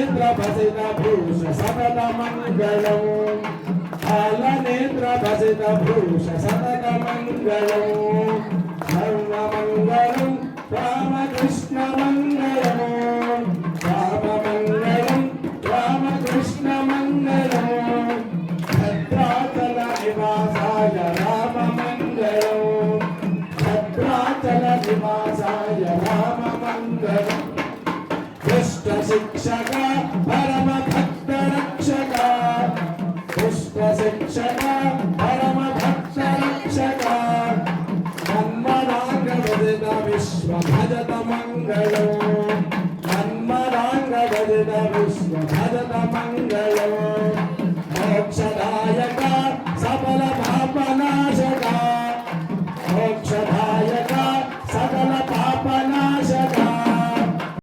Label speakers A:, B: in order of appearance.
A: भूष सतत मंगलम कालनेत्र भसित भूष सतत मंगलम सर्व मंगलम रामकृष्ण मंगलम राम मंगलम रामकृष्ण मंगलम भद्राचल निवासाय राम मंगलम भद्राचल निवासाय राम मंगलम दुष्ट शिक्षक